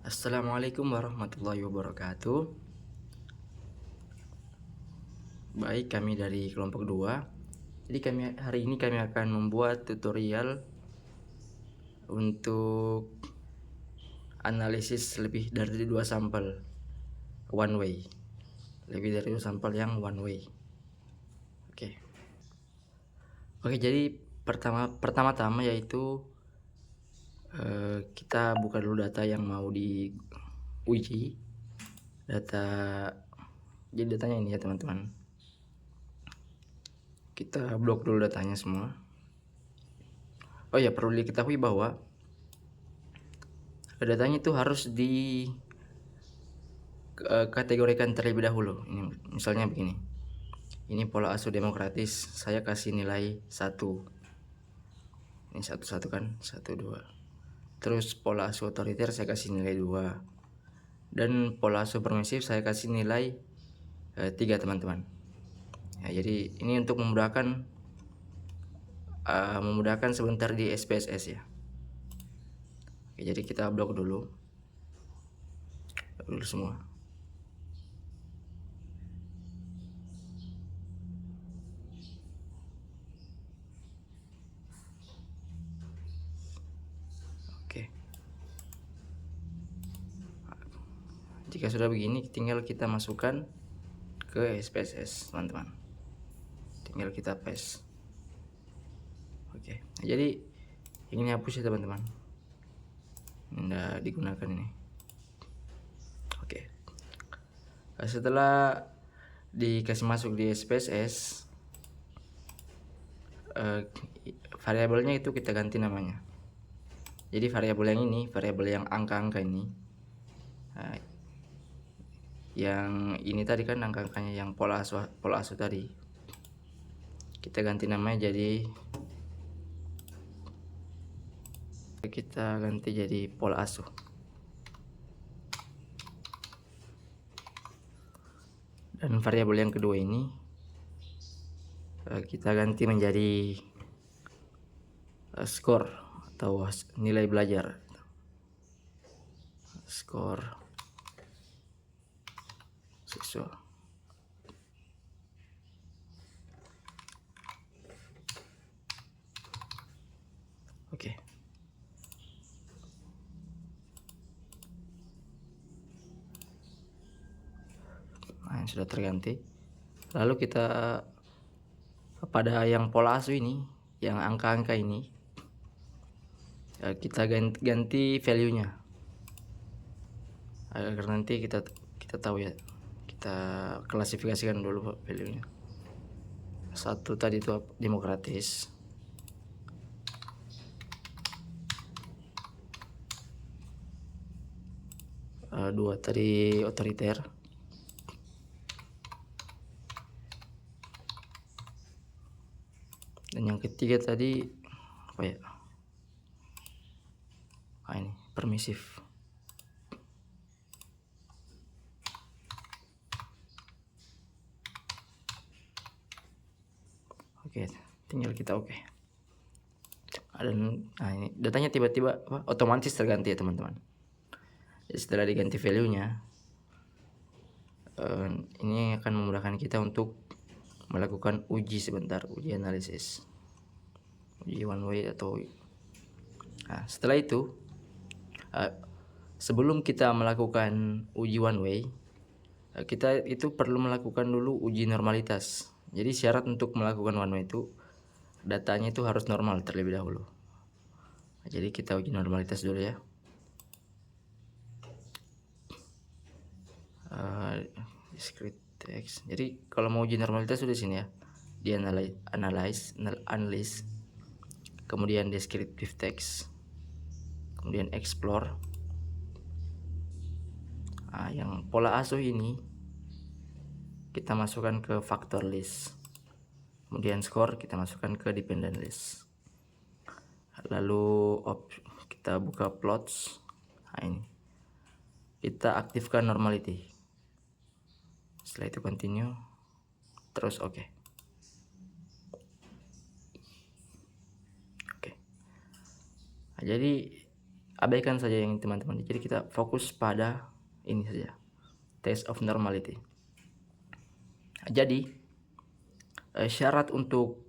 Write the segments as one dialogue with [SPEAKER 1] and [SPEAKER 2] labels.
[SPEAKER 1] Assalamualaikum warahmatullahi wabarakatuh. Baik, kami dari kelompok 2. Jadi hari ini kami akan membuat tutorial untuk analisis lebih dari 2 sampel one way. Lebih dari 2 sampel yang one way. Oke, jadi pertama-tama yaitu kita buka dulu data yang mau diuji. Jadi datanya ini ya teman-teman. Kita blok dulu datanya semua. Oh ya, perlu diketahui bahwa datanya itu harus dikategorikan terlebih dahulu. Ini misalnya begini. Ini pola asuh demokratis, saya kasih nilai 1. Ini 1 kan, 1 2. Terus pola asuh otoriter saya kasih nilai 2. Dan pola asuh permisif saya kasih nilai 3, teman-teman. Ya, jadi ini untuk memudahkan sebentar di SPSS ya. Oke, jadi kita blok dulu semua. Oke. Jika sudah begini, tinggal kita masukkan ke SPSS, teman-teman. Tinggal kita paste. Oke. Jadi ini hapus ya, teman-teman. Nggak digunakan ini. Oke. Setelah dikasih masuk di SPSS, variabelnya itu kita ganti namanya. Jadi variabel yang ini, variabel yang angka-angka ini, yang ini tadi kan angka-angkanya yang pola asuh tadi, kita ganti namanya jadi pola asuh. Dan variabel yang kedua ini kita ganti menjadi skor atau nilai belajar. Skor siswa. Oke. Nah, sudah terganti. Lalu kita pada yang pola asuh ini, yang angka-angka ini, kita ganti value-nya agar nanti kita tahu ya. Kita klasifikasikan dulu value-nya. 1 tadi itu demokratis. 2 tadi otoriter. Dan yang ketiga tadi apa ya? Ini permisif. Oke, tinggal kita oke. Dan ini datanya tiba-tiba otomatis terganti ya, teman-teman. Jadi setelah diganti value-nya, ini akan memudahkan kita untuk melakukan uji sebentar, uji analisis, uji one way atau setelah itu sebelum kita melakukan uji one way, kita itu perlu melakukan dulu uji normalitas. Jadi syarat untuk melakukan one way itu datanya itu harus normal terlebih dahulu. Jadi kita uji normalitas dulu ya. Discrete text. Jadi kalau mau uji normalitas sudah sini ya, di analyze, kemudian descriptive text, kemudian explore. Yang pola asuh ini kita masukkan ke factor list, kemudian score kita masukkan ke dependent list. Lalu kita buka plots. Ini kita aktifkan normality. Setelah itu continue, terus oke. Jadi abaikan saja yang teman-teman. Jadi kita fokus pada ini saja, test of normality. Jadi syarat untuk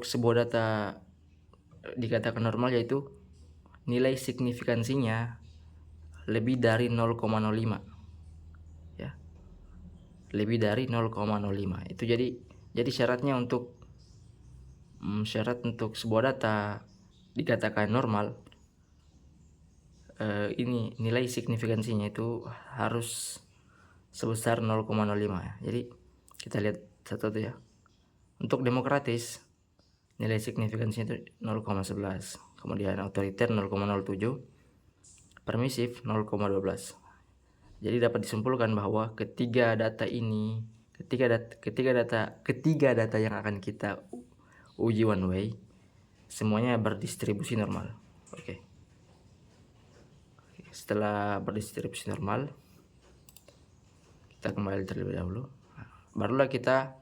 [SPEAKER 1] sebuah data dikatakan normal yaitu nilai signifikansinya lebih dari 0,05 ya, lebih dari 0,05 itu. Jadi syaratnya untuk syarat untuk sebuah data dikatakan normal, ini nilai signifikansinya itu harus sebesar 0,05 ya. Jadi kita lihat satu ya. Untuk demokratis nilai signifikansinya itu 0,11, kemudian otoriter 0,07, permisif 0,12. Jadi dapat disimpulkan bahwa ketiga data yang akan kita uji one way semuanya berdistribusi normal. Oke. Setelah berdistribusi normal, kita kembali terlebih dahulu. Barulah kita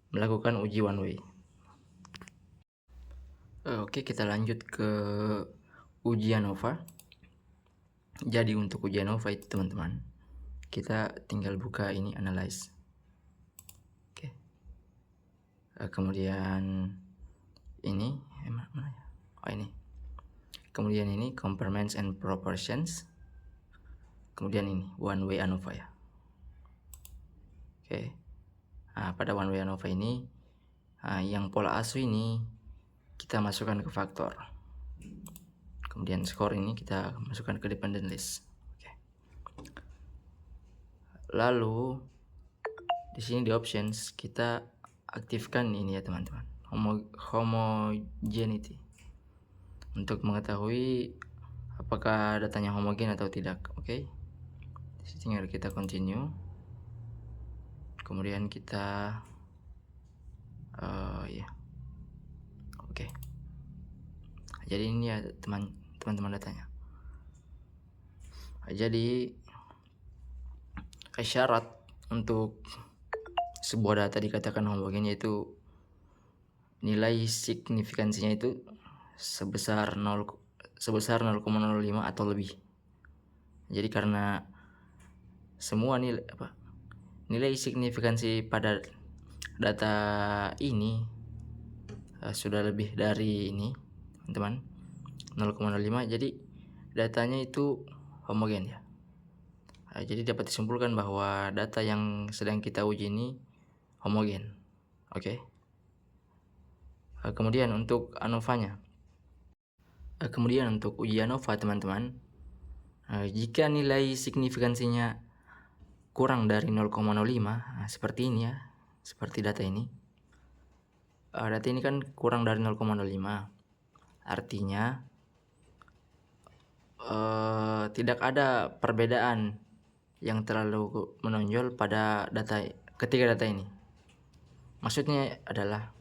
[SPEAKER 1] melakukan uji one way. Oke, kita lanjut ke uji ANOVA. Jadi untuk uji ANOVA itu teman-teman, kita tinggal buka ini analyze. Oke. Kemudian ini mana ya? Oh ini. Kemudian ini complements and proportions. Kemudian ini one way ANOVA ya. Oke. Nah, pada one way ANOVA ini yang pola asuh ini kita masukkan ke faktor. Kemudian skor ini kita masukkan ke dependent list. Oke. Lalu di sini di options kita aktifkan ini ya teman-teman, homogeneity, untuk mengetahui apakah datanya homogen atau tidak. Oke. Di sini tinggal kita continue. Kemudian kita ya. Oke. Jadi ini ya teman-teman datanya. Jadi syarat untuk sebuah data dikatakan homogen yaitu nilai signifikansinya itu sebesar 0,05 atau lebih. Jadi karena semua nilai signifikansi pada data ini sudah lebih dari ini teman-teman, 0,05, jadi datanya itu homogen ya. Jadi dapat disimpulkan bahwa data yang sedang kita uji ini homogen. Oke. Kemudian untuk ANOVA-nya. Kemudian untuk uji ANOVA teman-teman, jika nilai signifikansinya kurang dari 0,05, seperti ini ya, seperti data ini. Data ini kan kurang dari 0,05, artinya tidak ada perbedaan yang terlalu menonjol pada ketiga data ini. Maksudnya adalah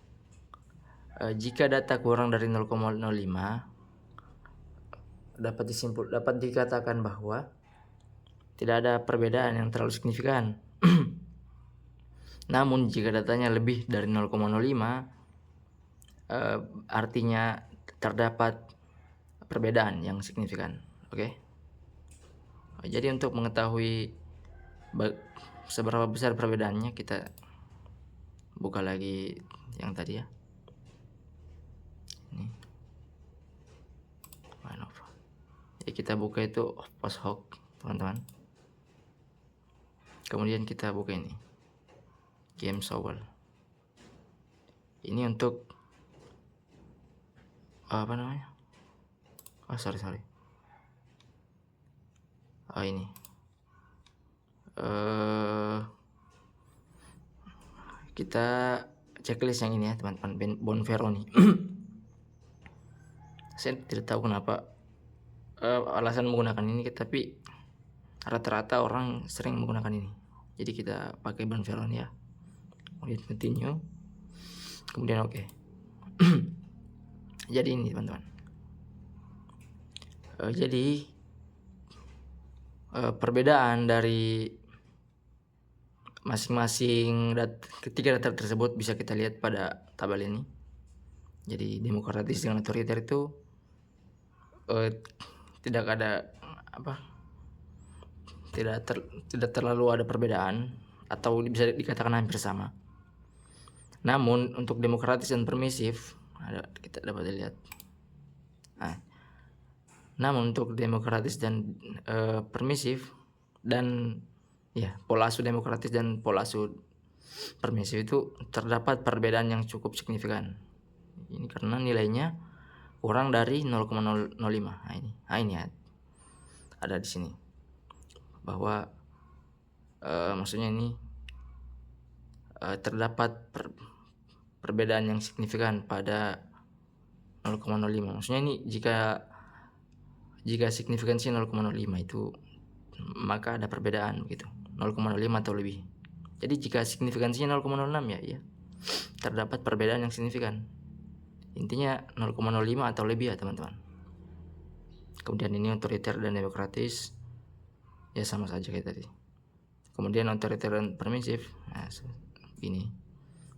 [SPEAKER 1] jika data kurang dari 0,05 dapat dikatakan bahwa tidak ada perbedaan yang terlalu signifikan. Namun jika datanya lebih dari 0,05 artinya terdapat perbedaan yang signifikan. Oke. Jadi untuk mengetahui seberapa besar perbedaannya, kita buka lagi yang tadi ya. Ini. Jadi kita buka itu post hoc, teman-teman. Kemudian kita buka ini. Game Shovel. Ini untuk apa namanya? Sorry. Ini. Kita checklist yang ini ya teman-teman, Bonferroni. Saya tidak tahu kenapa alasan menggunakan ini, tapi rata-rata orang sering menggunakan ini. Jadi kita pakai Bonferroni ya. Kemudian continue. Kemudian oke. Jadi ini teman-teman. Jadi perbedaan dari masing-masing ketiga data tersebut bisa kita lihat pada tabel ini. Jadi demokratis dengan otoriter itu eh, tidak ada apa tidak terlalu ada perbedaan atau bisa dikatakan hampir sama. Namun untuk demokratis dan permisif kita dapat lihat. Namun untuk demokratis dan permisif dan pola asuh demokratis dan pola asuh permisif itu terdapat perbedaan yang cukup signifikan. Ini karena nilainya kurang dari 0,005. Nah ini ada di sini bahwa maksudnya ini terdapat perbedaan yang signifikan pada 0,05. Maksudnya ini jika signifikansi 0,05 itu maka ada perbedaan begitu, 0,05 atau lebih. Jadi jika signifikansinya 0,06 ya terdapat perbedaan yang signifikan. Intinya 0,05 atau lebih ya teman-teman. Kemudian ini otoriter dan demokratis ya sama saja kayak tadi. Kemudian otoriter dan permisif, nah ini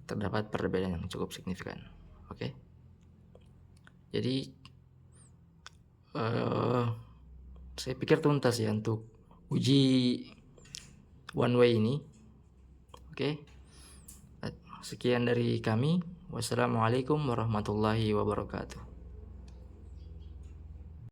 [SPEAKER 1] terdapat perbedaan yang cukup signifikan. Oke. Jadi saya pikir tuntas ya untuk uji one way ini. Oke. Sekian dari kami. Wassalamualaikum warahmatullahi wabarakatuh.